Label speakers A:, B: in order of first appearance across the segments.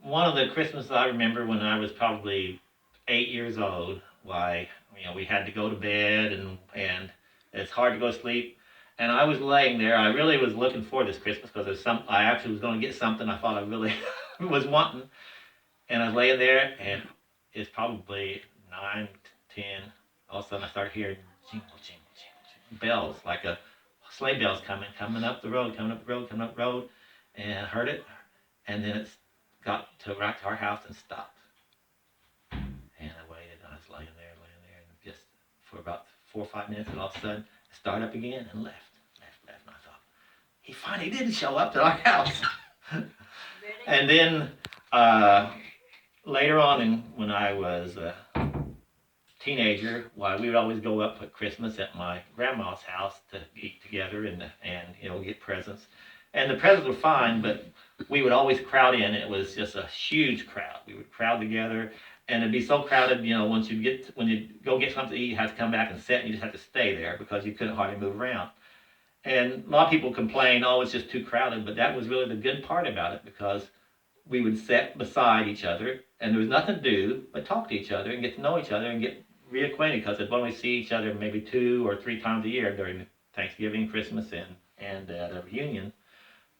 A: one of the Christmases I remember when I was probably 8 years old. Why, we had to go to bed, and it's hard to go to sleep. And I was laying there. I really was looking for this Christmas because there's some. I actually was going to get something I thought I really was wanting. And I was laying there, and it's probably 9, 10. All of a sudden, I started hearing jingle, jingle, jingle, jingle, bells, like a sleigh bells coming up the road, coming up the road, coming up the road, and I heard it, and then it got to right to our house and stopped. And I waited, and I was laying there, and just for about 4 or 5 minutes, and all of a sudden, it started up again and left, and I thought, he finally didn't show up to our house. And then uh, later on, when I was a teenager, why we would always go up at Christmas at my grandma's house to eat together and get presents. And the presents were fine, but we would always crowd in. It was just a huge crowd. We would crowd together, and it'd be so crowded. Once when you go get something to eat, you have to come back and sit, and you just have to stay there because you couldn't hardly move around. And a lot of people complain, oh, it's just too crowded, but that was really the good part about it because we would sit beside each other, and there was nothing to do but talk to each other and get to know each other and get reacquainted because we'd only see each other maybe 2 or 3 times a year during Thanksgiving, Christmas, and at a reunion.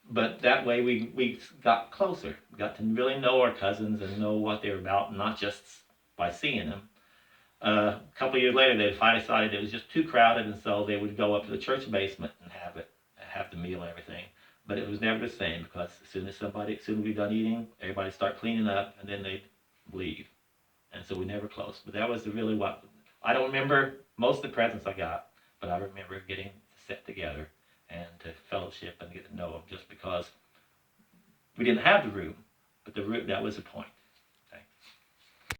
A: But that way we got closer, got to really know our cousins and know what they were about, not just by seeing them. A couple of years later, they finally decided it was just too crowded, and so they would go up to the church basement and have the meal and everything. But it was never the same because as soon as we done eating, everybody start cleaning up, and then they'd leave, and so we never closed. But that was really what I don't remember most of the presents I got, but I remember getting to sit together and to fellowship and get to know them just because we didn't have the room, but that was the point.